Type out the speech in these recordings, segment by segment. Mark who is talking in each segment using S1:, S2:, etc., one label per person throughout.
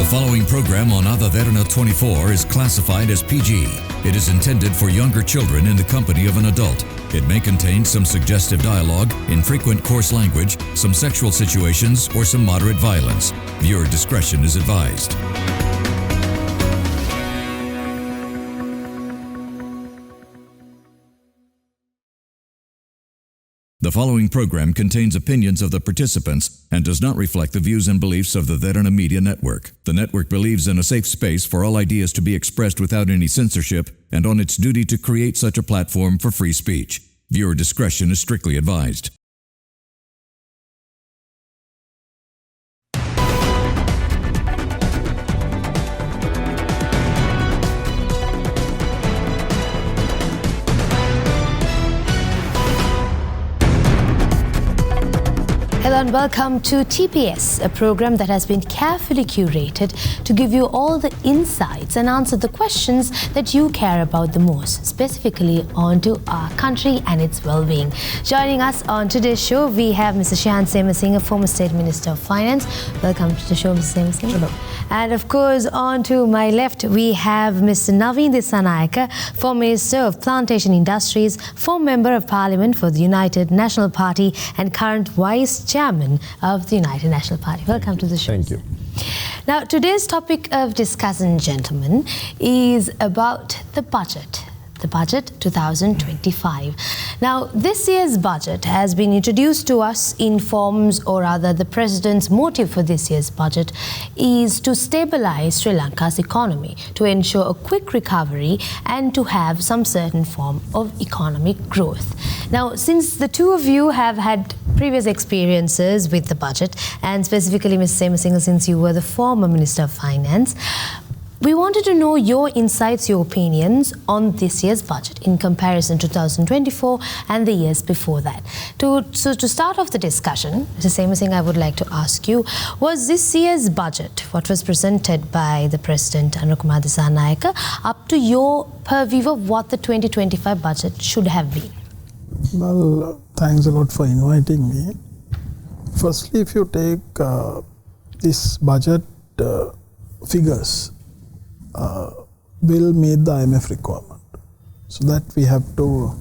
S1: following program on Ada Derana 24 is classified as PG. It is intended for younger children in the company of an adult. It may contain some suggestive dialogue, infrequent coarse language, some sexual situations, or some moderate violence. Viewer discretion is advised. The following program contains opinions of the participants and does not reflect the views and beliefs of the Derana Media Network. The network believes in a safe space for all ideas to be expressed without any censorship and on its duty to create such a platform for free speech. Viewer discretion is strictly advised.
S2: Hello and welcome to TPS, a program that has been carefully curated to give you all the insights and answer the questions that you care about the most, specifically onto our country and its well-being. Joining us on today's show, we have Mr. Shehan Semasinghe, former State Minister of Finance. Welcome to the show, Mr. Semasinghe.
S3: Hello.
S2: And of course, on to my left, we have Mr. Navin Dissanayaka, former Minister of Plantation Industries, former Member of Parliament for the United National Party and current Vice Chairman of the United National Party. Welcome to the show.
S3: Thank you.
S2: Now, today's topic of discussion, gentlemen, is about the budget. The budget 2025. Now, this year's budget has been introduced to us in forms, or rather the President's motive for this year's budget is to stabilize Sri Lanka's economy, to ensure a quick recovery and to have some certain form of economic growth. Now, since the two of you have had previous experiences with the budget, and specifically Ms. Semasinghe, since you were the former Minister of Finance, we wanted to know your insights, your opinions on this year's budget in comparison to 2024 and the years before that. So to start off the discussion, Mr. Semasinghe, I would like to ask you, was this year's budget, what was presented by the President Anukumar Dissanayaka, up to your purview of what the 2025 budget should have been?
S3: Well, thanks a lot for inviting me. Firstly, if you take this budget figures, will meet the IMF requirement. So that we have to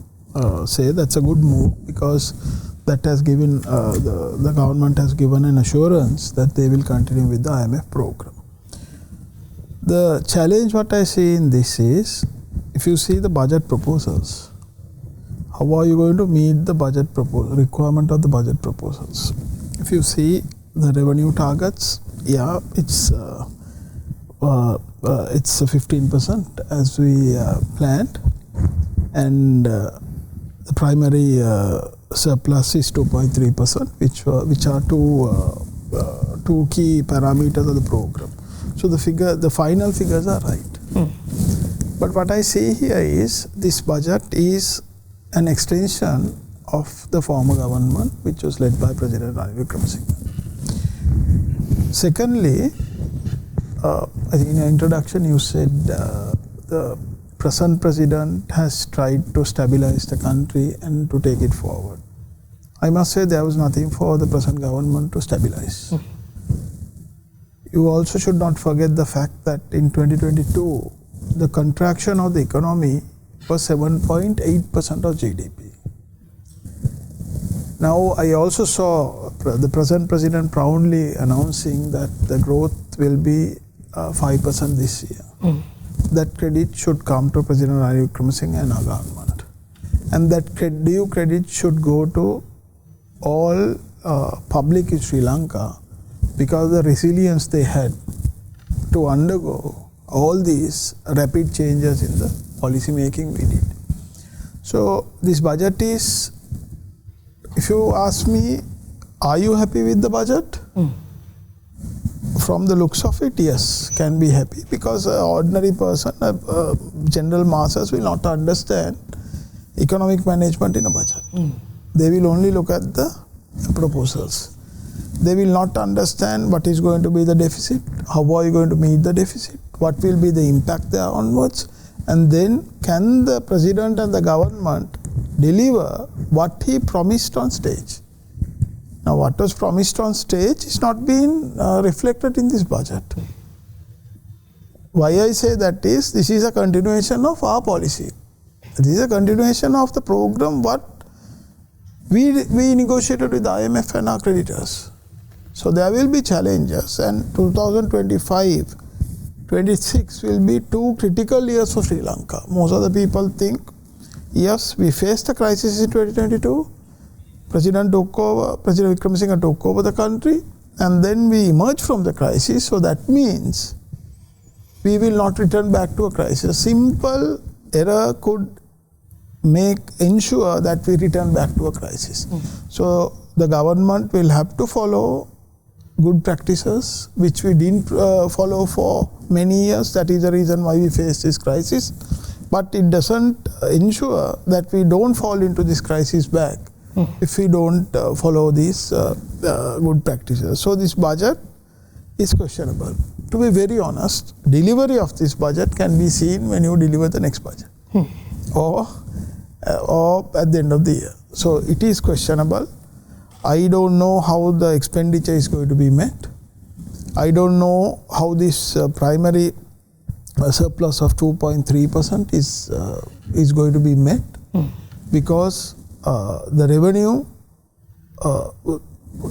S3: say that's a good move, because that has given, the government has given an assurance that they will continue with the IMF program. The challenge what I see in this is, if you see the budget proposals, how are you going to meet the budget requirement of the budget proposals? If you see the revenue targets, yeah, it's 15% as we planned, and the primary surplus is 2.3%, which are two key parameters of the program. So the final figures are right. But what I see here is this budget is an extension of the former government, which was led by President Ranil Wickremesinghe. Secondly, I think in your introduction you said the present president has tried to stabilize the country and to take it forward. I must say there was nothing for the present government to stabilize. You also should not forget the fact that in 2022, the contraction of the economy was 7.8% of GDP. Now, I also saw the present president proudly announcing that the growth will be 5% this year. That credit should come to President Ranil Wickremesinghe and our government. And that due credit should go to all public in Sri Lanka, because the resilience they had to undergo all these rapid changes in the policy making we did. So this budget is, if you ask me, are you happy with the budget? From the looks of it, yes, can be happy, because an ordinary person, general masses will not understand economic management in a budget. They will only look at the proposals. They will not understand what is going to be the deficit, how are you going to meet the deficit, what will be the impact there onwards, and then can the president and the government deliver what he promised on stage. Now, what was promised on stage is not being reflected in this budget. Why I say that is, this is a continuation of our policy. This is a continuation of the program what we negotiated with IMF and our creditors. So there will be challenges, and 2025-26 will be 2 critical years for Sri Lanka. Most of the people think, yes, we faced the crisis in 2022. President Wickremesinghe took over the country, and then we emerged from the crisis. So that means we will not return back to a crisis. A simple error could ensure that we return back to a crisis. So the government will have to follow good practices, which we didn't follow for many years. That is the reason why we face this crisis. But it doesn't ensure that we don't fall into this crisis back if we don't follow these good practices. So this budget is questionable. To be very honest, delivery of this budget can be seen when you deliver the next budget or at the end of the year. So it is questionable. I don't know how the expenditure is going to be met. I don't know how this primary surplus of 2.3% is going to be met, because the revenue,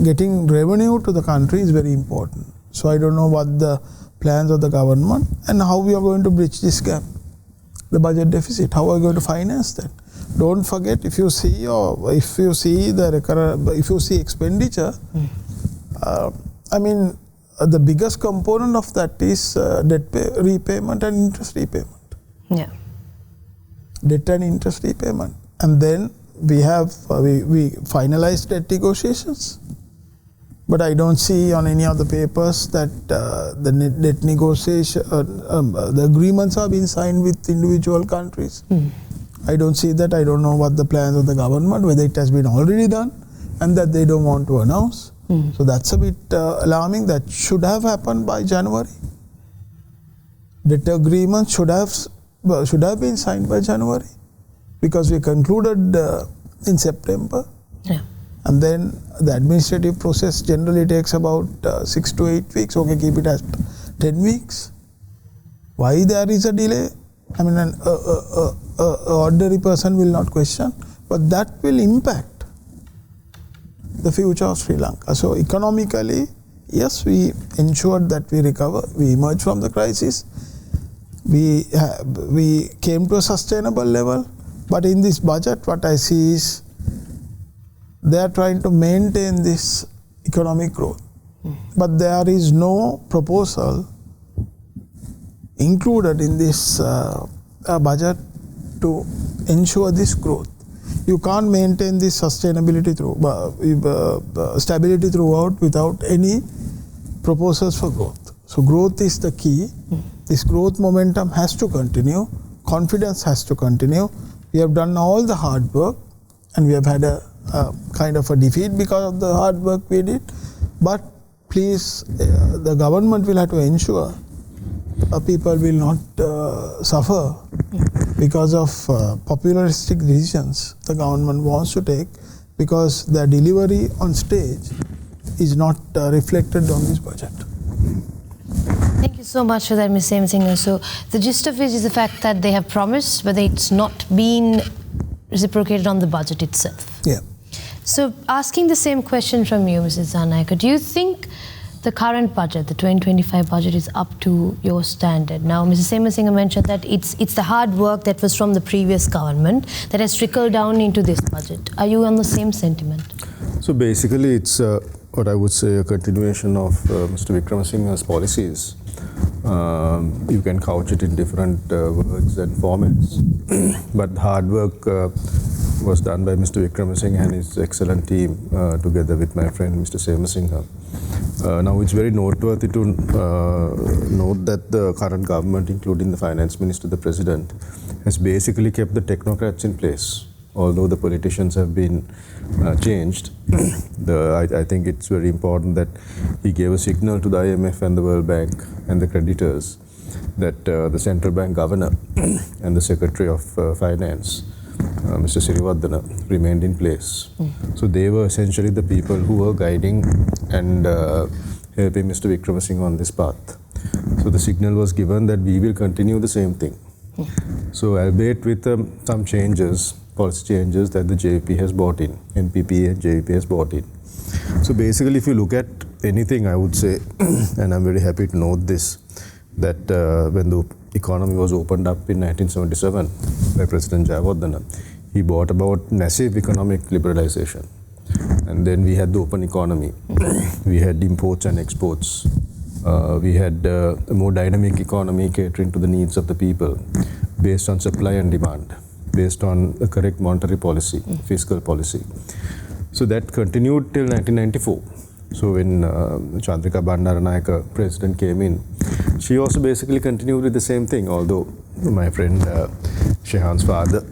S3: getting revenue to the country is very important. So I don't know what the plans of the government and how we are going to bridge this gap, the budget deficit. How are we going to finance that? Don't forget, if you see expenditure, I mean, the biggest component of that is debt repayment and interest repayment.
S2: Yeah.
S3: Debt and interest repayment, and then we have we finalized debt negotiations. But I don't see on any of the papers that the debt negotiation, the agreements have been signed with individual countries. I don't see that. I don't know what the plans of the government, whether it has been already done and that they don't want to announce. So that's a bit alarming. That should have happened by January. Debt agreement should have been signed by January, because we concluded in September.
S2: Yeah.
S3: And then the administrative process generally takes about 6 to 8 weeks. Okay, keep it as 10 weeks. Why there is a delay? I mean, an ordinary person will not question, but that will impact the future of Sri Lanka. So economically, yes, we ensured that we recover, we emerge from the crisis, we came to a sustainable level. But in this budget, what I see is they are trying to maintain this economic growth. But there is no proposal included in this budget to ensure this growth. You can't maintain this sustainability stability throughout without any proposals for growth. So growth is the key. This growth momentum has to continue. Confidence has to continue. We have done all the hard work, and we have had a kind of a defeat because of the hard work we did. But please, the government will have to ensure people will not suffer because of popularistic decisions the government wants to take, because their delivery on stage is not reflected on this budget.
S2: Thank you so much for that, Ms. Semasinghe. So the gist of it is the fact that they have promised, but it's not been reciprocated on the budget itself.
S3: Yeah.
S2: So asking the same question from you, Mrs. Dissanayaka, do you think the current budget, the 2025 budget, is up to your standard? Now, Mrs. Semasinghe mentioned that it's the hard work that was from the previous government that has trickled down into this budget. Are you on the same sentiment?
S4: So basically, it's what I would say a continuation of Mr. Wickremesinghe's policies. You can couch it in different words and formats, but hard work was done by Mr. Wickremesinghe and his excellent team together with my friend Mr. Semasinghe. Now it's very noteworthy to note that the current government, including the finance minister, the president, has basically kept the technocrats in place. Although the politicians have been changed, I think it's very important that he gave a signal to the IMF and the World Bank and the creditors that the central bank governor and the secretary of finance, Mr. Siriwardana, remained in place. So they were essentially the people who were guiding and helping Mr. Wickremesinghe on this path. So the signal was given that we will continue the same thing. So albeit with some changes, policy changes that the JVP has brought in, NPP and JVP has brought in. So basically, if you look at anything, I would say, and I'm very happy to note this, that when the economy was opened up in 1977 by President Jayawardena, he brought about massive economic liberalization. And then we had the open economy. We had imports and exports. We had a more dynamic economy catering to the needs of the people based on supply and demand, based on a correct monetary policy, fiscal policy. So that continued till 1994. So when Chandrika Bandaranayaka, president, came in, she also basically continued with the same thing, although my friend Shehan's father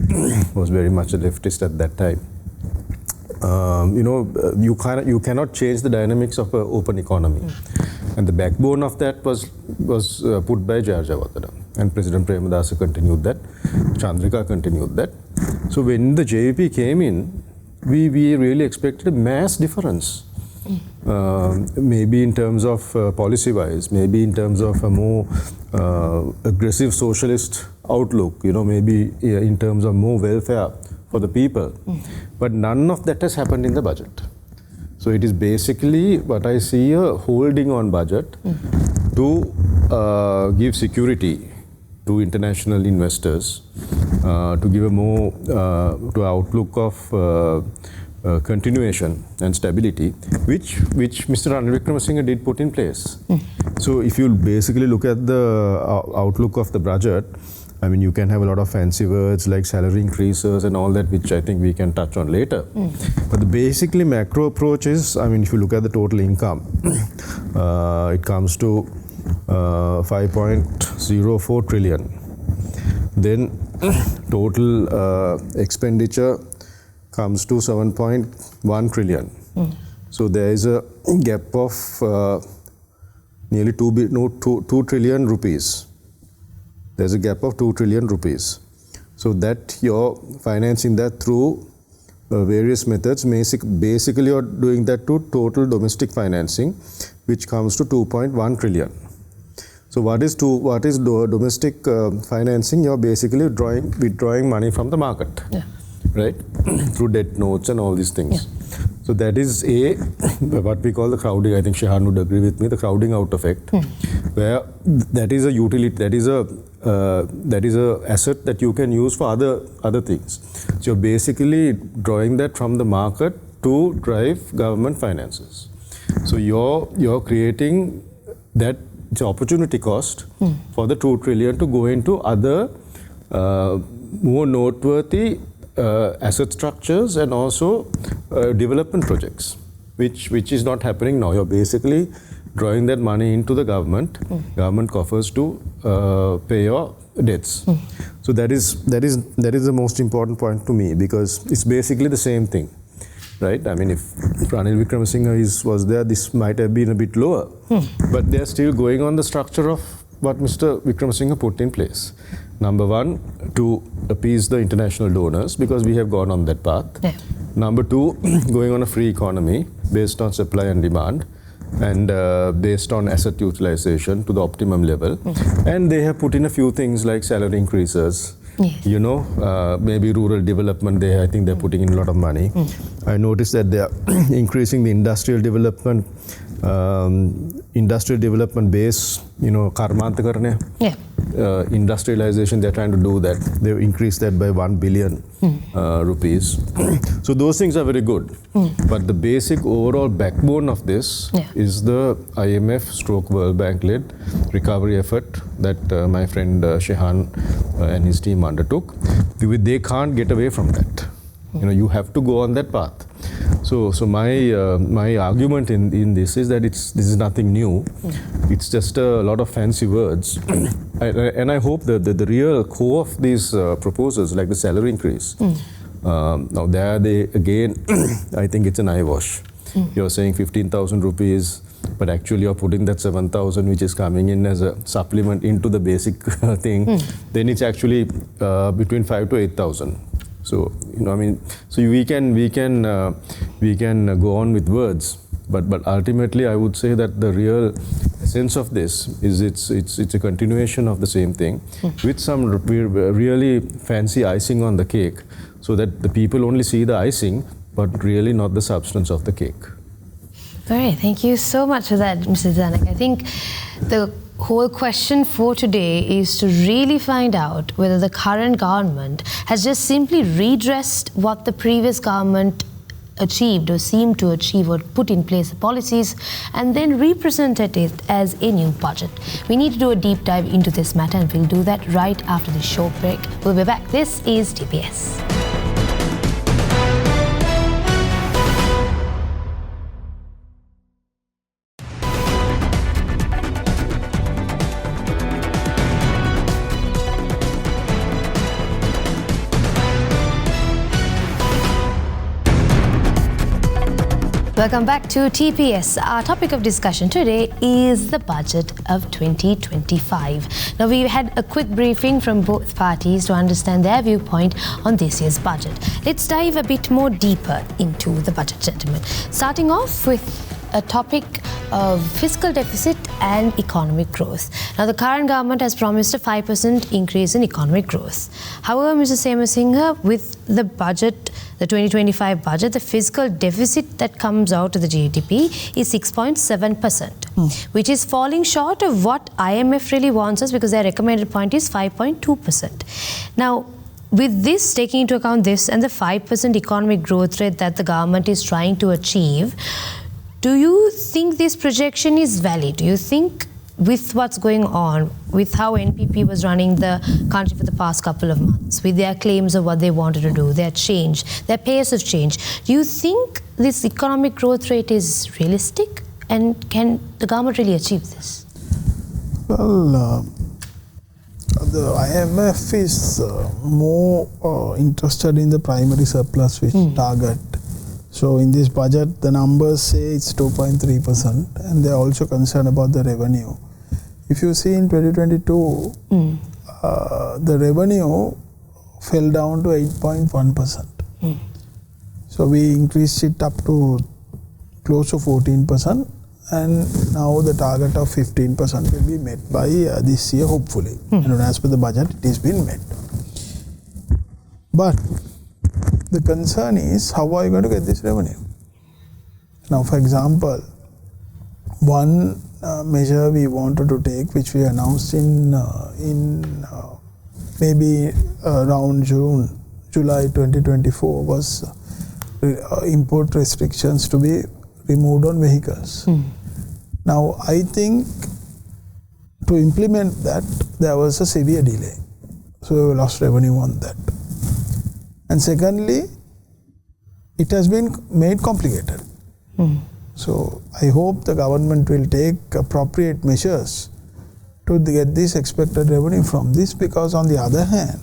S4: was very much a leftist at that time. You cannot change the dynamics of an open economy. And the backbone of that was put by Jayawardena. And President Premadasa continued that. Chandrika continued that. So when the JVP came in, we really expected a mass difference. Maybe in terms of policy-wise, maybe in terms of a more aggressive socialist outlook, maybe in terms of more welfare for the people. But none of that has happened in the budget. So it is basically what I see a holding on budget to give security to international investors, to give a more to outlook of continuation and stability, which Mr. Ranil Wickremesinghe did put in place. So if you basically look at the outlook of the budget, I mean, you can have a lot of fancy words like salary increases and all that, which I think we can touch on later. But the basically macro approach is, I mean, if you look at the total income, it comes to 5.04 trillion. Then total expenditure comes to 7.1 trillion. So there is a gap of nearly 2 trillion rupees. There's a gap of 2 trillion rupees. So that you're financing that through various methods. Basically, you're doing that to total domestic financing, which comes to 2.1 trillion. So what is domestic financing? You're basically withdrawing money from the market, right? Through debt notes and all these things. So that is what we call the crowding. I think Shehan would agree with me, the crowding out effect, where that is a utility, that is a asset that you can use for other things. So you're basically drawing that from the market to drive government finances. So you're creating that opportunity cost for the 2 trillion to go into other more noteworthy asset structures and also development projects, which is not happening now. You're basically drawing that money into the government coffers to pay your debts. So that is the most important point to me, because it's basically the same thing, right? I mean, if Ranil Wickremesinghe was there, this might have been a bit lower, but they're still going on the structure of what Mr. Wickremesinghe put in place. Number one, to appease the international donors, because we have gone on that path. Number two, going on a free economy based on supply and demand, and based on asset utilization to the optimum level. And they have put in a few things like salary increases, maybe rural development. I think they're putting in a lot of money. I noticed that they are increasing the industrial development base, karmanta karne. Industrialization, they're trying to do that. They've increased that by 1 billion rupees. So those things are very good. But the basic overall backbone of this is the IMF / World Bank led recovery effort that my friend Shehan and his team undertook. They can't get away from that. You have to go on that path. So my argument in this is that this is nothing new. It's just a lot of fancy words. And I hope that the real core of these proposals, like the salary increase, now there they again, I think it's an eyewash. You're saying 15,000 rupees, but actually you're putting that 7,000 which is coming in as a supplement into the basic thing. Then it's actually between 5,000 to 8,000. So so we can go on with words, but ultimately I would say that the real sense of this is it's a continuation of the same thing with some really fancy icing on the cake, so that the people only see the icing but really not the substance of the cake.
S2: All right, thank you so much for that, Mr. Dissanayaka. I think the whole question for today is to really find out whether the current government has just simply redressed what the previous government achieved or seemed to achieve or put in place the policies and then represented it as a new budget. We need to do a deep dive into this matter, and we'll do that right after this short break. We'll be back. This is TPS. Welcome back to TPS. Our topic of discussion today is the budget of 2025. Now, we've had a quick briefing from both parties to understand their viewpoint on this year's budget. Let's dive a bit more deeper into the budget, gentlemen. Starting off with a topic of fiscal deficit and economic growth. Now, the current government has promised a 5% increase in economic growth. However, Mr. Semasinghe, with the budget, the 2025 budget, the fiscal deficit that comes out of the GDP is 6.7%, which is falling short of what IMF really wants us, because their recommended point is 5.2%. Now, with this, taking into account this and the 5% economic growth rate that the government is trying to achieve, do you think this projection is valid? Do you think, with what's going on, with how NPP was running the country for the past couple of months, with their claims of what they wanted to do, their change, their pace of change, do you think this economic growth rate is realistic? And can the government really achieve this?
S3: Well, the IMF is more interested in the primary surplus, which target. So in this budget, the numbers say it's 2.3%, and they're also concerned about the revenue. If you see in 2022, the revenue fell down to 8.1%. So we increased it up to close to 14%, and now the target of 15% will be met by this year, hopefully. And as per the budget, it is been met. But the concern is, how are you going to get this revenue? Now, for example, one measure we wanted to take, which we announced in maybe around July 2024, was import restrictions to be removed on vehicles. Now, I think to implement that, there was a severe delay. So we lost revenue on that. And secondly, it has been made complicated. So I hope the government will take appropriate measures to get this expected revenue from this, because on the other hand,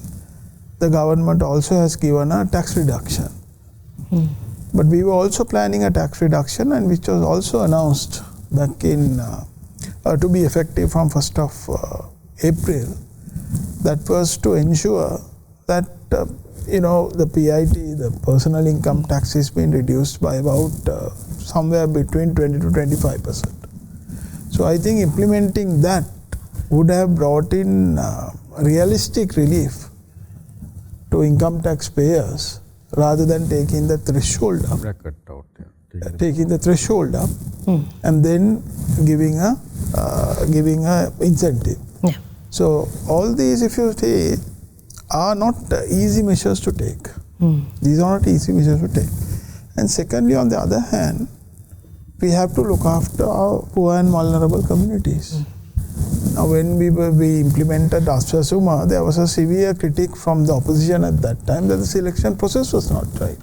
S3: the government also has given a tax reduction. But we were also planning a tax reduction, and which was also announced back in to be effective from 1st of April. That was to ensure that the PIT, the personal income tax, has been reduced by about somewhere between 20 to 25%. So I think implementing that would have brought in realistic relief to income tax payers, rather than taking the threshold up. Taking the threshold up and then giving a incentive.
S2: Yeah.
S3: So all these, if you see, are not easy measures to take. These are not easy measures to take. And secondly, on the other hand, we have to look after our poor and vulnerable communities. Now, when we implemented Aswasuma, there was a severe critique from the opposition at that time that the selection process was not right.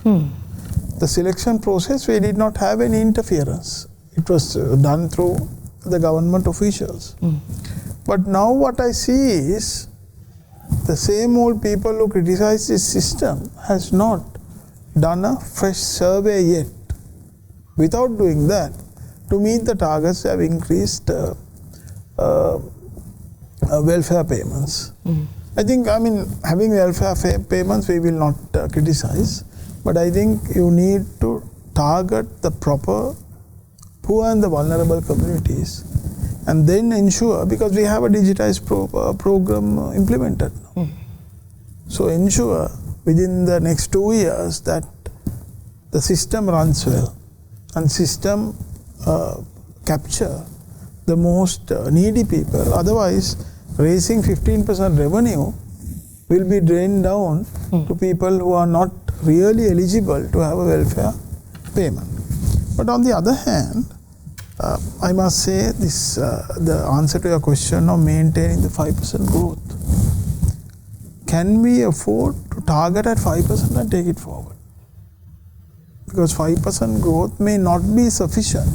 S3: The selection process, we did not have any interference. It was done through the government officials. But now what I see is, the same old people who criticize this system has not done a fresh survey yet. Without doing that, to meet the targets, they have increased welfare payments. I think, having welfare payments, we will not criticize, but I think you need to target the proper poor and the vulnerable communities and then ensure, because we have a digitized program implemented now. So ensure within the next 2 years that the system runs well and system capture the most needy people. Otherwise, raising 15% revenue will be drained down to people who are not really eligible to have a welfare payment. But on the other hand, I must say this: the answer to your question of maintaining the 5% growth. Can we afford to target at 5% and take it forward? Because 5% growth may not be sufficient.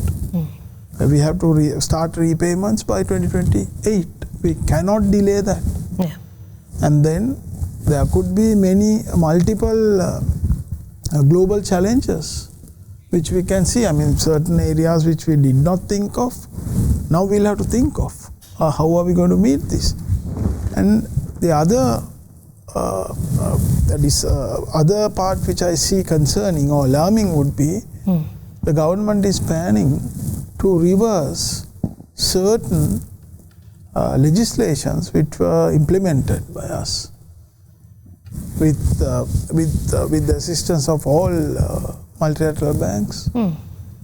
S3: We have to start repayments by 2028. We cannot delay that.
S2: Yeah.
S3: And then there could be multiple global challenges which we can see. I mean, certain areas which we did not think of, now we'll have to think of. How are we going to meet this? And the other part which I see concerning or alarming would be the government is planning to reverse certain legislations which were implemented by us with the assistance of all multilateral banks,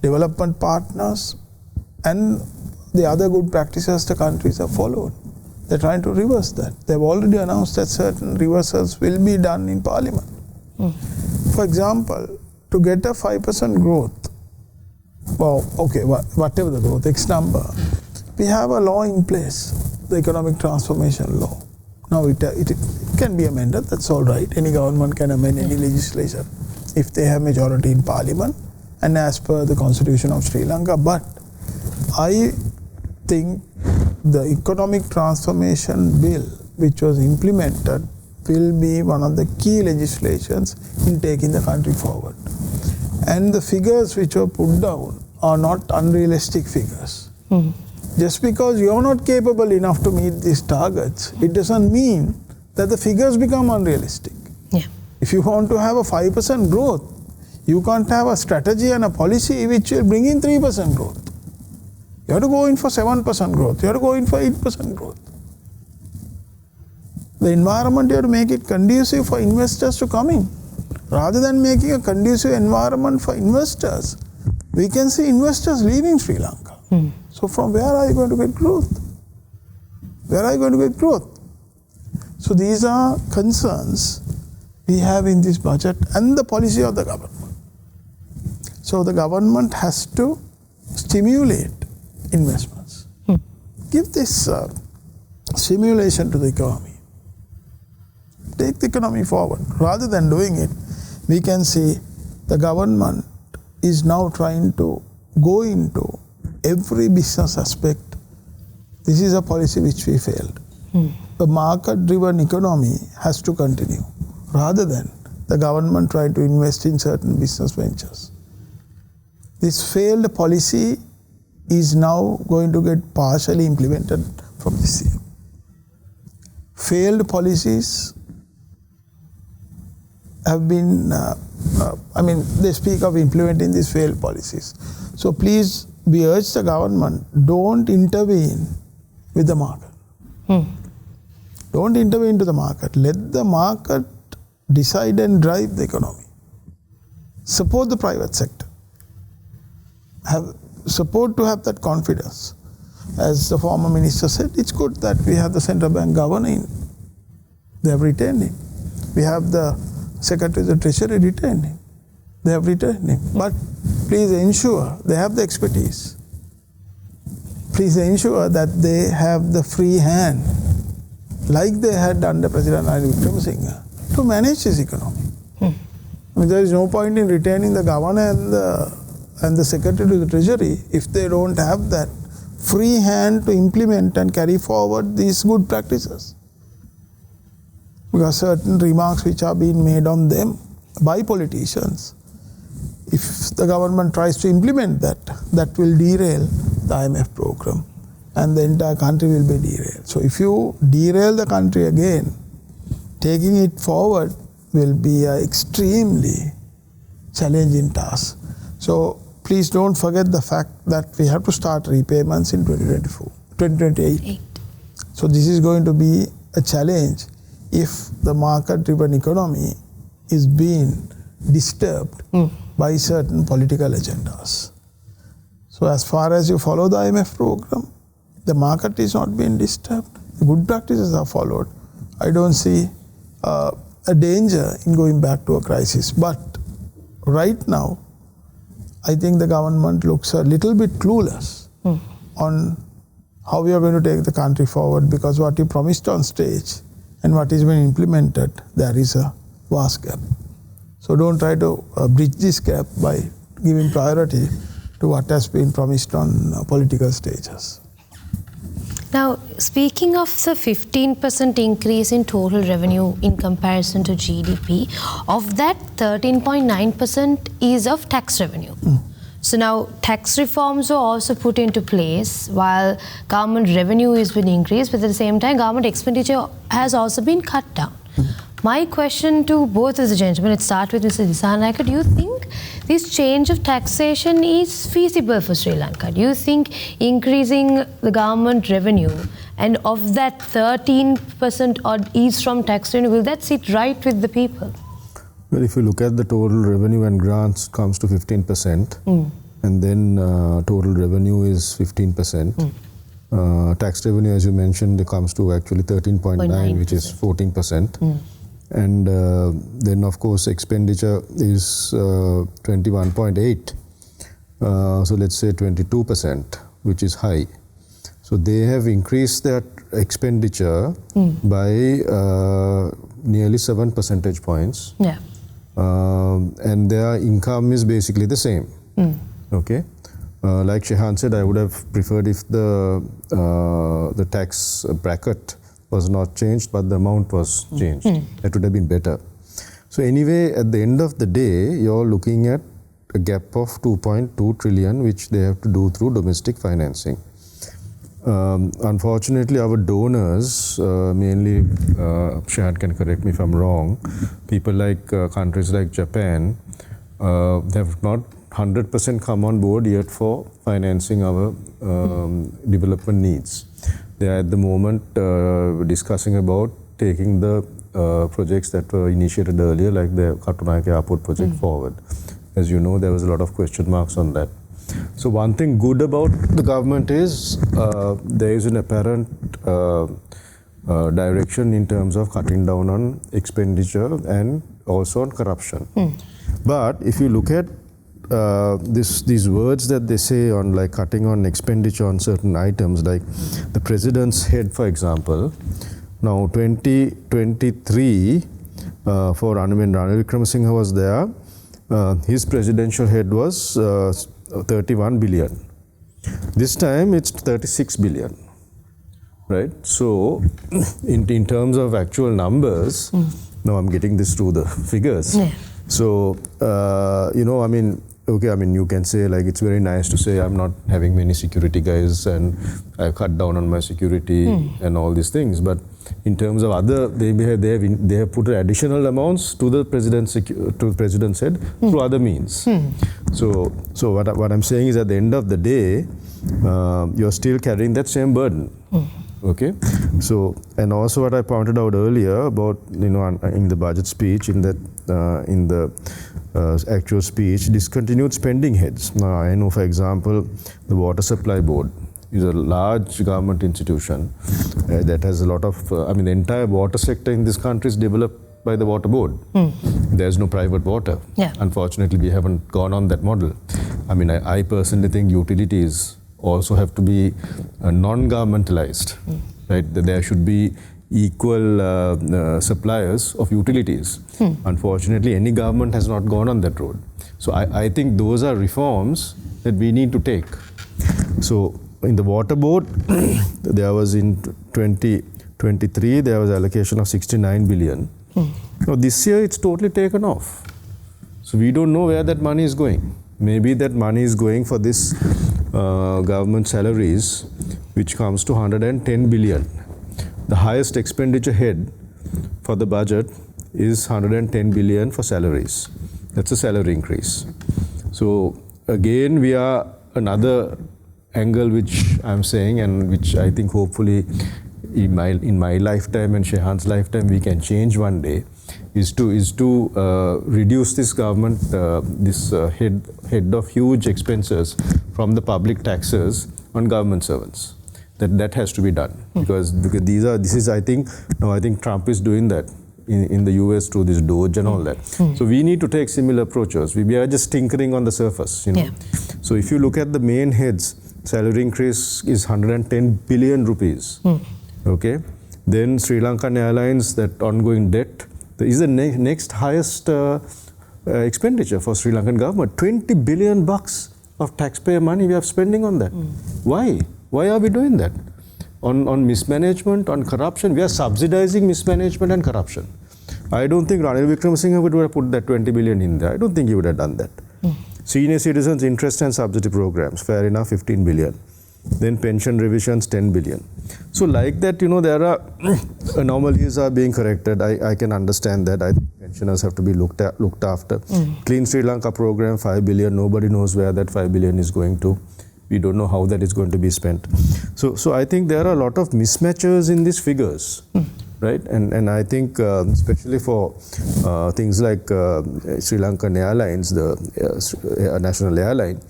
S3: development partners, and the other good practices the countries have followed. They're trying to reverse that. They've already announced that certain reversals will be done in Parliament. For example, to get a 5% growth, whatever the growth, X number, we have a law in place, the economic transformation law. Now it can be amended, that's all right. Any government can amend any legislation if they have majority in Parliament and as per the Constitution of Sri Lanka. But I think the economic transformation bill which was implemented will be one of the key legislations in taking the country forward. And the figures which were put down are not unrealistic figures. Just because you are not capable enough to meet these targets, it doesn't mean that the figures become unrealistic.
S2: Yeah.
S3: If you want to have a 5% growth, you can't have a strategy and a policy which will bring in 3% growth. You have to go in for 7% growth. You have to go in for 8% growth. The environment, you have to make it conducive for investors to come in. Rather than making a conducive environment for investors, we can see investors leaving Sri Lanka. So from where are you going to get growth? Where are you going to get growth? So these are concerns we have in this budget and the policy of the government. So the government has to stimulate investments. Give this stimulation to the economy. Take the economy forward. Rather than doing it, we can see the government is now trying to go into every business aspect. This is a policy which we failed. The market-driven economy has to continue, rather than the government trying to invest in certain business ventures. This failed policy is now going to get partially implemented from this year. Failed policies have been, they speak of implementing these failed policies. So please, we urge the government, don't intervene with the market. Don't intervene to the market. Let the market decide and drive the economy. Support the private sector. Have support to have that confidence. As the former minister said, it's good that we have the central bank governor in. They have retained him. We have the Secretary of the Treasury retained him. They have retained him. But please ensure they have the expertise. Please ensure that they have the free hand, like they had under President Navin, to manage this economy. There is no point in retaining the governor and the Secretary of the Treasury if they don't have that free hand to implement and carry forward these good practices. Because certain remarks which are being made on them by politicians, if the government tries to implement that, that will derail the IMF program and the entire country will be derailed. So if you derail the country again, taking it forward will be an extremely challenging task. So please don't forget the fact that we have to start repayments in 2024. 2028. So this is going to be a challenge if the market-driven economy is being disturbed by certain political agendas. So as far as you follow the IMF program, the market is not being disturbed. The good practices are followed. I don't see a danger in going back to a crisis. But right now, I think the government looks a little bit clueless on how we are going to take the country forward, because what you promised on stage and what is being implemented, there is a vast gap. So don't try to bridge this gap by giving priority to what has been promised on political stages.
S2: Now, speaking of the 15% increase in total revenue in comparison to GDP, of that 13.9% is of tax revenue. So now tax reforms are also put into place while government revenue has been increased, but at the same time government expenditure has also been cut down. My question to both of the gentlemen, let's start with Mr. Dissanayaka. Do you think this change of taxation is feasible for Sri Lanka? Do you think increasing the government revenue and of that 13% odd is from tax revenue, will that sit right with the people?
S4: Well, if you look at the total revenue and grants, it comes to 15%, and then total revenue is 15%. Tax revenue, as you mentioned, it comes to actually 13.9, which is 14%. And then, of course, expenditure is 21.8. So let's say 22%, which is high. So they have increased that expenditure by nearly 7 percentage points.
S2: Yeah.
S4: And their income is basically the same. Okay. Like Shehan said, I would have preferred if the tax bracket was not changed, but the amount was changed. That would have been better. So anyway, at the end of the day, you're looking at a gap of 2.2 trillion, which they have to do through domestic financing. Unfortunately, our donors, mainly, Shehan can correct me if I'm wrong, people like countries like Japan, have not 100% come on board yet for financing our development needs. They are at the moment discussing about taking the projects that were initiated earlier, like the Dissanayaka Airport project forward. As you know, there was a lot of question marks on that. So one thing good about the government is there is an apparent direction in terms of cutting down on expenditure and also on corruption. But if you look at these words that they say on like cutting on expenditure on certain items, like the president's head, for example, now 2023 for when Ranil Wickremesinghe was there, his presidential head was 31 billion. This time it's 36 billion, right? So in terms of actual numbers, now I'm getting this through the figures.
S2: Yeah.
S4: So, you know, I mean, okay, I mean, you can say like it's very nice to say I'm not having many security guys and I've cut down on my security and all these things. But in terms of other, they have put additional amounts to the president's head through other means. So what I'm saying is at the end of the day, you're still carrying that same burden. Okay, so and also what I pointed out earlier about, you know, in the budget speech, in the actual speech, discontinued spending heads. Now I know, for example, the Water Supply Board is a large government institution that has a lot of, I mean, the entire water sector in this country is developed by the water board. There's no private water.
S2: Yeah.
S4: Unfortunately, we haven't gone on that model. I mean, I personally think utilities also have to be non-governmentalized, right? There should be equal suppliers of utilities. Unfortunately, any government has not gone on that road. So I think those are reforms that we need to take. So in the water board, there was in 2023, there was allocation of 69 billion. Now this year it's totally taken off. So we don't know where that money is going. Maybe that money is going for this government salaries, which comes to 110 billion. The highest expenditure head for the budget is 110 billion for salaries. That's a salary increase. So again, we are another angle which I'm saying, and which I think hopefully in my lifetime and Shehan's lifetime we can change one day, is to reduce this government, head of huge expenses from the public taxes on government servants. That has to be done, because this is I think Trump is doing that in the US through this Doge and all that. So we need to take similar approaches. We are just tinkering on the surface, you know. So if you look at the main heads, salary increase is 110 billion rupees. Okay, then Sri Lankan Airlines, that ongoing debt is the next highest expenditure for Sri Lankan government. 20 billion bucks of taxpayer money we are spending on that. Why? Why are we doing that? On mismanagement, on corruption. We are subsidizing mismanagement and corruption. I don't think Ranil Wickremesinghe would have put that 20 billion in there. I don't think he would have done that. Senior citizens interest and subsidy programs, fair enough, 15 billion. Then pension revisions, 10 billion. So like that, you know, there are anomalies are being corrected. I can understand that. I think pensioners have to be looked after. Clean Sri Lanka program, 5 billion. Nobody knows where that 5 billion is going to. We don't know how that is going to be spent. So I think there are a lot of mismatches in these figures, right? And I think especially for things like Sri Lankan Airlines, the national airline,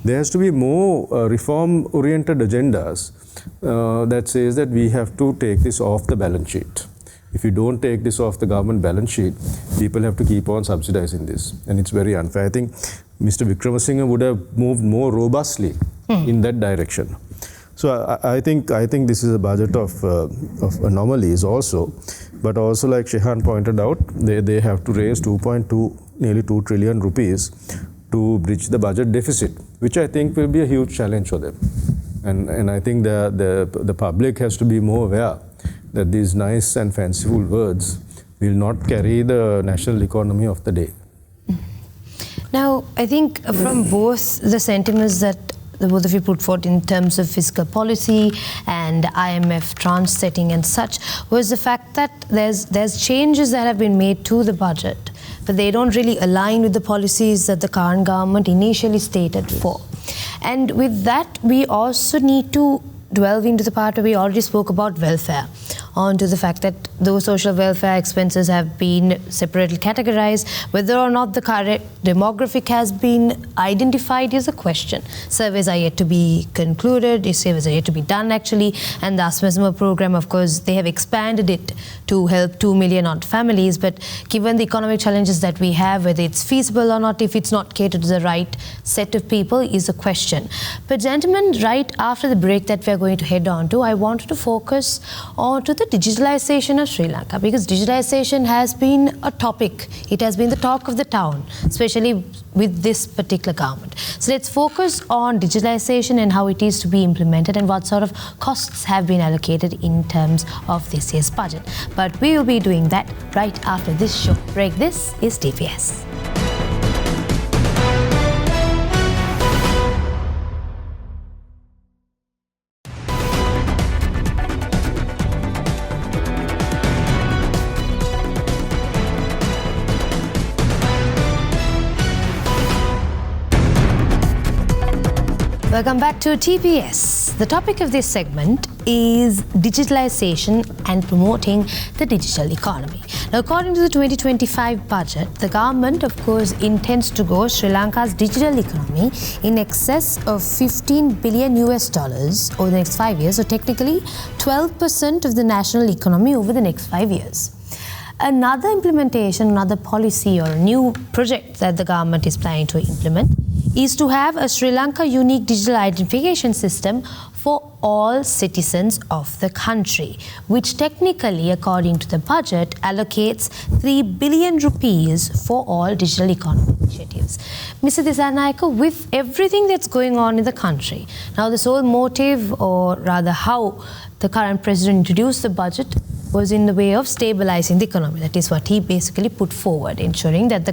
S4: there has to be more reform-oriented agendas that says that we have to take this off the balance sheet. If you don't take this off the government balance sheet, people have to keep on subsidizing this, and it's very unfair. I think Mr. Wickremesinghe would have moved more robustly in that direction. So I think this is a budget of anomalies also, but also like Shehan pointed out, they have to raise nearly 2 trillion rupees to bridge the budget deficit, which I think will be a huge challenge for them. And I think the public has to be more aware that these nice and fanciful words will not carry the national economy of the day.
S2: Now, I think from both the sentiments that the both of you put forth in terms of fiscal policy and IMF tranche setting and such, was the fact that there's changes that have been made to the budget, but they don't really align with the policies that the current government initially stated for. And with that, we also need to delve into the part where we already spoke about welfare, on to the fact that those social welfare expenses have been separately categorized. Whether or not the correct demographic has been identified is a question. Surveys are yet to be concluded, surveys are yet to be done actually, and the Asmasima program, of course, they have expanded it to help 2 million odd families, but given the economic challenges that we have, whether it's feasible or not, if it's not catered to the right set of people, is a question. But gentlemen, right after the break that we're going to head on to, I wanted to focus on to the digitalization of Sri Lanka, because digitalization has been a topic. It has been the talk of the town, especially with this particular government. So let's focus on digitalization and how it is to be implemented and what sort of costs have been allocated in terms of this year's budget. But we will be doing that right after this short break. This is TPS. Welcome back to TPS. The topic of this segment is digitalization and promoting the digital economy. Now, according to the 2025 budget, the government, of course, intends to grow Sri Lanka's digital economy in excess of $15 billion over the next 5 years, so technically 12% of the national economy over the next 5 years. Another implementation, another policy or a new project that the government is planning to implement is to have a Sri Lanka unique digital identification system for all citizens of the country, which technically, according to the budget, allocates 3 billion rupees for all digital economy initiatives. Mr. Dissanayaka, with everything that's going on in the country, now the sole motive, or rather how the current president introduced the budget, was in the way of stabilizing the economy. That is what he basically put forward, ensuring that the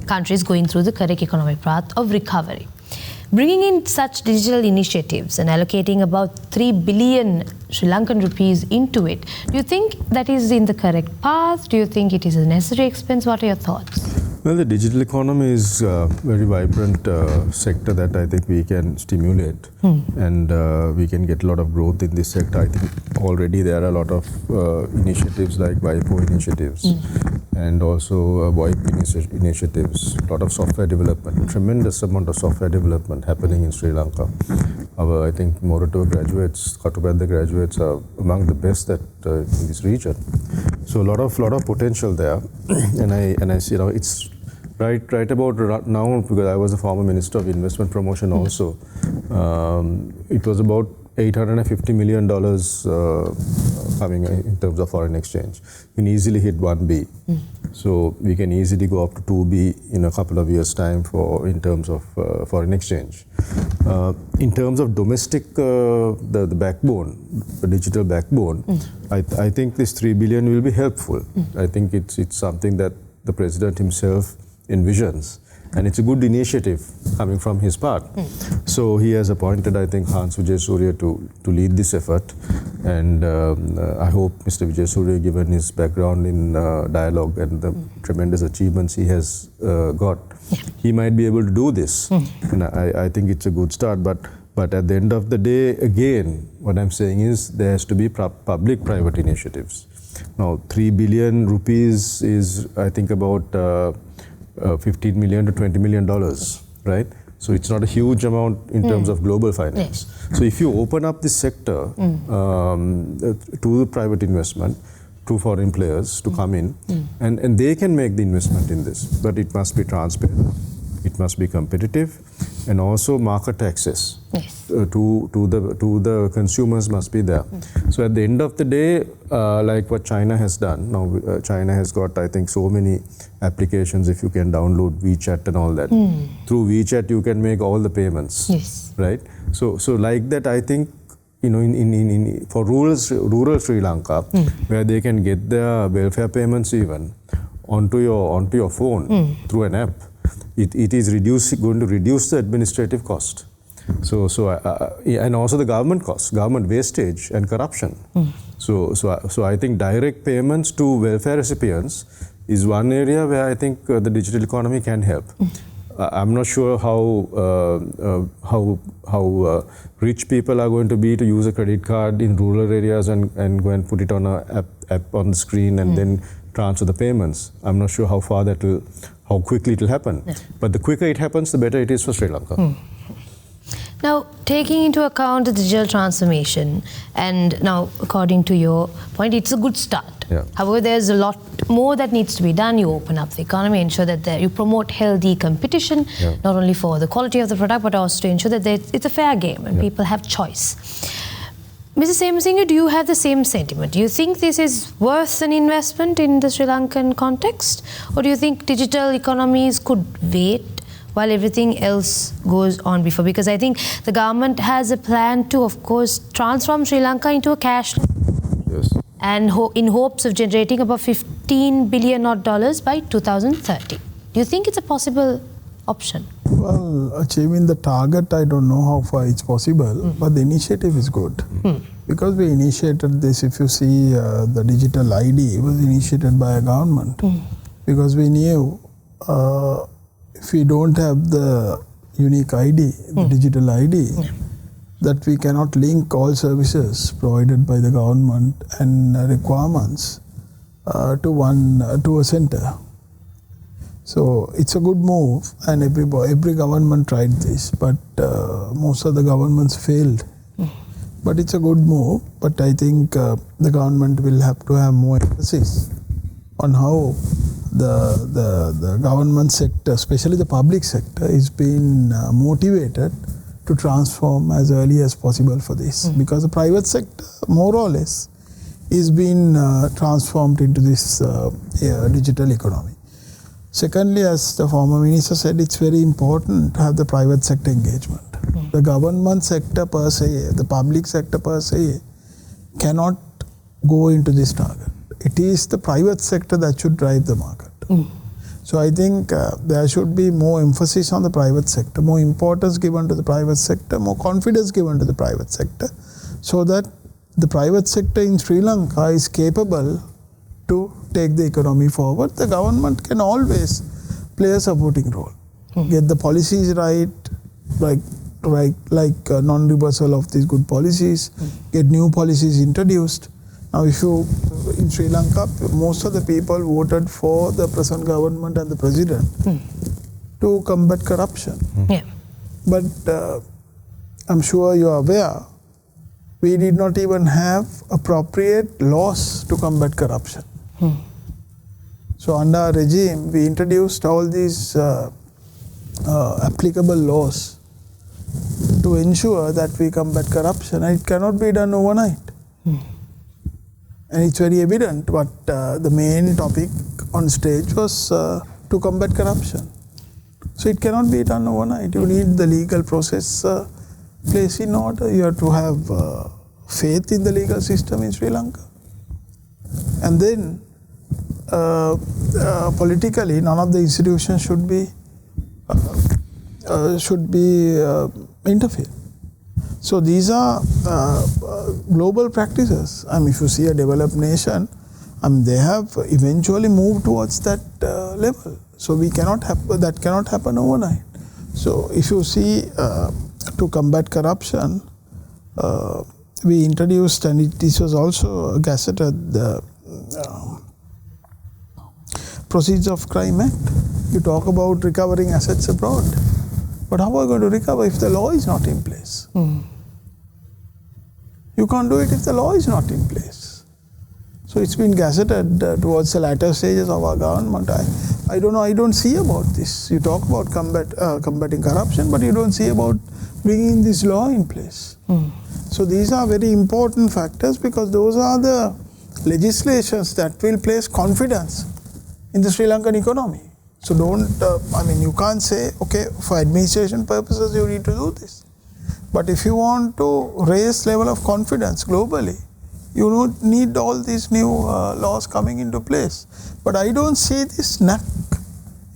S2: country is going through the correct economic path of recovery. Bringing in such digital initiatives and allocating about 3 billion Sri Lankan rupees into it, do you think that is in the correct path? Do you think it is a necessary expense? What are your thoughts?
S4: Well, the digital economy is a very vibrant sector that I think we can stimulate, and we can get a lot of growth in this sector. I think already there are a lot of initiatives like WIPO initiatives, and also VoIP initiatives, a lot of software development, tremendous amount of software development happening in Sri Lanka. I think Moratuwa graduates, Katupadda graduates are among the best in this region. So a lot of potential there, and I see it's right about now, because I was a former Minister of Investment Promotion also. It was about $850 million coming in terms of foreign exchange. We can easily hit 1B. So we can easily go up to 2B in a couple of years' time in terms of foreign exchange. In terms of domestic, the backbone, the digital backbone, I think this 3 billion will be helpful. I think it's something that the President himself envisions, and it's a good initiative coming from his part. So he has appointed, I think, Hans Vijay Surya to lead this effort, and I hope Mr. Vijay Surya, given his background in dialogue and the tremendous achievements he has got, he might be able to do this. And I think it's a good start, but at the end of the day, again, what I'm saying is there has to be public-private initiatives. Now, 3 billion rupees is, I think, about $15 million to $20 million, right? So it's not a huge amount in terms of global finance. So if you open up this sector to private investment, to foreign players to come in, and they can make the investment in this, but it must be transparent, it must be competitive, and also market access to the consumers must be there. So at the end of the day, like what China has done, now China has got, I think, so many applications. If you can download WeChat and all that, through WeChat you can make all the payments, right? So like that, I think, for rural Sri Lanka, where they can get their welfare payments even onto your phone through an app, it is going to reduce the administrative cost. So and also the government costs, government wastage and corruption. So I think direct payments to welfare recipients is one area where I think the digital economy can help. I'm not sure how rich people are going to be to use a credit card in rural areas and go and put it on a app on the screen and then transfer the payments. I'm not sure how quickly it will happen. But the quicker it happens, the better it is for Sri Lanka.
S2: Now, taking into account the digital transformation, and now, according to your point, it's a good start. However, there's a lot more that needs to be done. You open up the economy, ensure that you promote healthy competition, not only for the quality of the product, but also to ensure that it's a fair game and people have choice. Mr. Semasinghe, do you have the same sentiment? Do you think this is worth an investment in the Sri Lankan context? Or do you think digital economies could wait while everything else goes on before? Because I think the government has a plan to, of course, transform Sri Lanka into a cashless, and in hopes of generating about $15 billion by 2030. Do you think it's a possible option?
S3: Well, achieving the target, I don't know how far it's possible, but the initiative is good. Because we initiated this, if you see the digital ID, it was initiated by a government. Because we knew if we don't have the unique ID, the digital ID, that we cannot link all services provided by the government and requirements to a center. So it's a good move, and every government tried this, but most of the governments failed. But it's a good move, but I think the government will have to have more emphasis on how the government sector, especially the public sector, is being motivated to transform as early as possible for this. Because the private sector, more or less, is being transformed into this digital economy. Secondly, as the former minister said, it's very important to have the private sector engagement. The government sector per se, the public sector per se, cannot go into this target. It is the private sector that should drive the market. So I think there should be more emphasis on the private sector, more importance given to the private sector, more confidence given to the private sector, so that the private sector in Sri Lanka is capable to take the economy forward. The government can always play a supporting role. Get the policies right, like non-reversal of these good policies, get new policies introduced. Now, if you, in Sri Lanka, most of the people voted for the present government and the president to combat corruption.
S2: Yeah.
S3: But I'm sure you are aware, we did not even have appropriate laws to combat corruption. So under our regime, we introduced all these applicable laws to ensure that we combat corruption, and it cannot be done overnight. And it's very evident what the main topic on stage was to combat corruption. So it cannot be done overnight. You need the legal process placed in order. You have to have faith in the legal system in Sri Lanka. And then politically, none of the institutions should be interfered. So these are global practices. If you see a developed nation, they have eventually moved towards that level. So that cannot happen overnight. So if you see, to combat corruption, we introduced, and this was also gazetted, the Proceeds of Crime Act. You talk about recovering assets abroad. But how are we going to recover if the law is not in place? You can't do it if the law is not in place. So it's been gazetted towards the latter stages of our government. I don't know, I don't see about this. You talk about combating corruption, but you don't see about bringing this law in place. So these are very important factors, because those are the legislations that will place confidence in the Sri Lankan economy. So you can't say, okay, for administration purposes you need to do this. But if you want to raise level of confidence globally, you don't need all these new laws coming into place. But I don't see this knack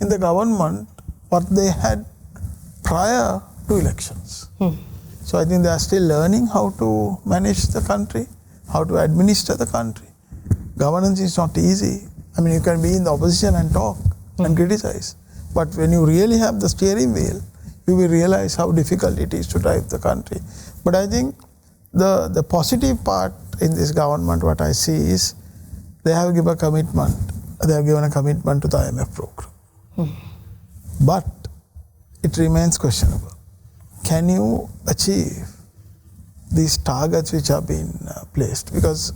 S3: in the government what they had prior to elections. So I think they are still learning how to manage the country, how to administer the country. Governance is not easy. You can be in the opposition and talk and criticize. But when you really have the steering wheel, you will realize how difficult it is to drive the country. But I think the positive part in this government, what I see is, they have given a commitment. They have given a commitment to the IMF program. But it remains questionable. Can you achieve these targets which have been placed? Because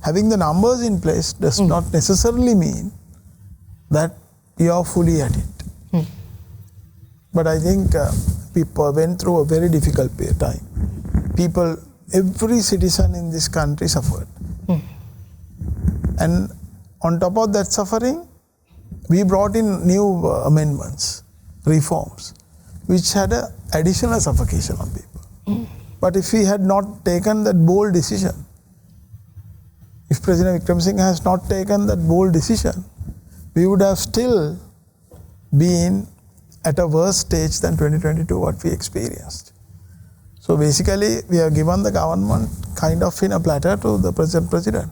S3: having the numbers in place does not necessarily mean that you are fully at it. But I think people went through a very difficult time. Every citizen in this country suffered. And on top of that suffering, we brought in new amendments, reforms, which had an additional suffocation on people. But if we had not taken that bold decision, if President Wickremesinghe has not taken that bold decision, we would have still been at a worse stage than 2022, what we experienced. So basically, we have given the government kind of in a platter to the present president.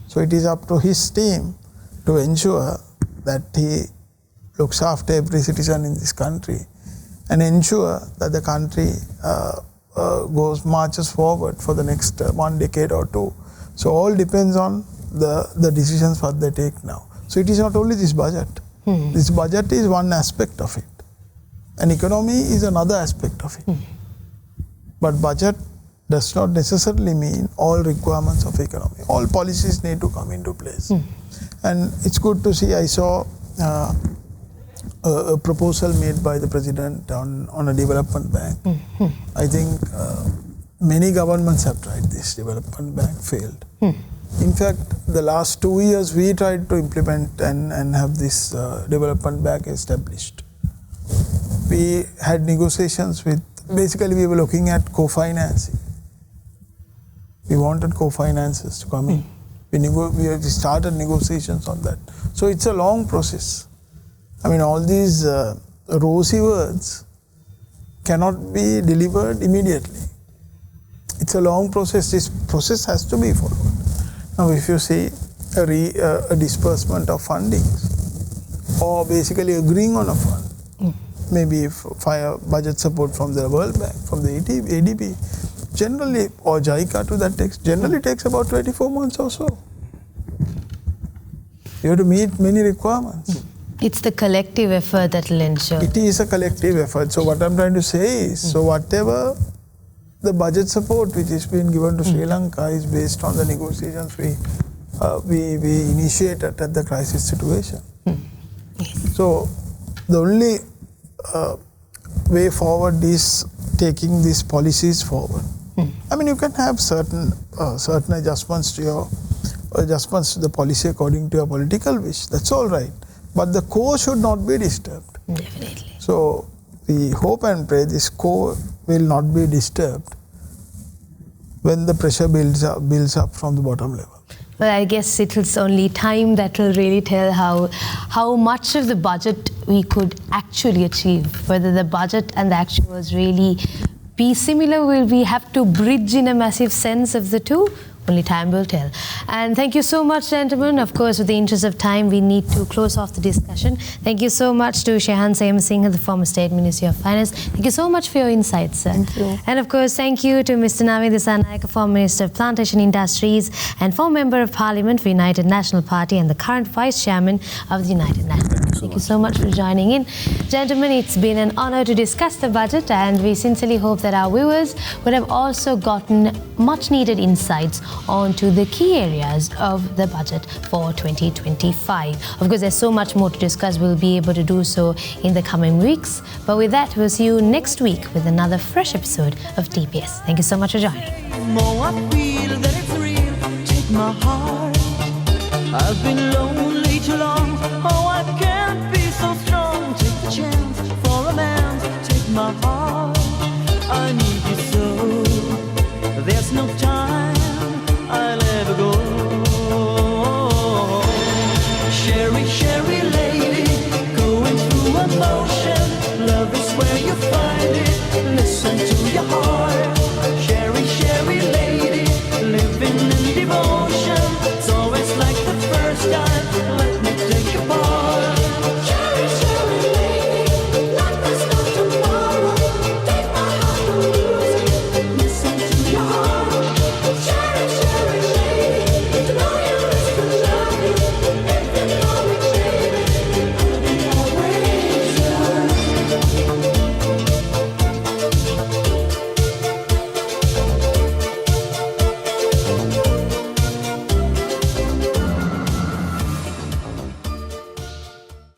S3: So it is up to his team to ensure that he looks after every citizen in this country and ensure that the country marches forward for the next 1 decade or two. So all depends on the decisions what they take now. So it is not only this budget. This budget is one aspect of it. And economy is another aspect of it. But budget does not necessarily mean all requirements of economy. All policies need to come into place. And it's good to see, I saw a proposal made by the president on a development bank. I think many governments have tried this. Development bank failed. In fact, the last 2 years we tried to implement and have this development bank established. We had negotiations with, basically we were looking at co-financing. We wanted co-finances to come in. We started negotiations on that. So it's a long process. All these rosy words cannot be delivered immediately. It's a long process. This process has to be followed. Now, if you see a disbursement of funding, or basically agreeing on a fund. Maybe fire budget support from the World Bank, from the ADB, generally, or JICA to that generally takes about 24 months or so. You have to meet many requirements.
S2: It's the collective effort that will ensure.
S3: It is a collective effort. So what I'm trying to say is, so whatever the budget support which is being given to Sri Lanka is based on the negotiations we initiated at the crisis situation.
S2: Yes.
S3: So the only way forward is taking these policies forward. I mean, you can have certain adjustments to the policy according to your political wish. That's all right, but the core should not be disturbed.
S2: Definitely.
S3: So we hope and pray this core will not be disturbed when the pressure builds up from the bottom level.
S2: Well, I guess it's only time that will really tell how much of the budget we could actually achieve. Whether the budget and the actuals really be similar, will we have to bridge in a massive sense of the two? Only time will tell. And thank you so much, gentlemen. Of course, with the interest of time, we need to close off the discussion. Thank you so much to Shehan Semasinghe, the former State Minister of Finance. Thank you so much for your insights, sir.
S3: Thank you.
S2: And of course, thank you to Mr. Navin, Dissanayaka, former Minister of Plantation Industries and former Member of Parliament for United National Party and the current Vice Chairman of the United National Party. Thank you so much for joining in. Gentlemen, it's been an honor to discuss the budget, and we sincerely hope that our viewers would have also gotten much needed insights onto the key areas of the budget for 2025. Of course, there's so much more to discuss. We'll be able to do so in the coming weeks. But with that, we'll see you next week with another fresh episode of TPS. Thank you so much for joining.
S5: More I feel that it's real. Take my heart. I've been lonely too long. Oh, I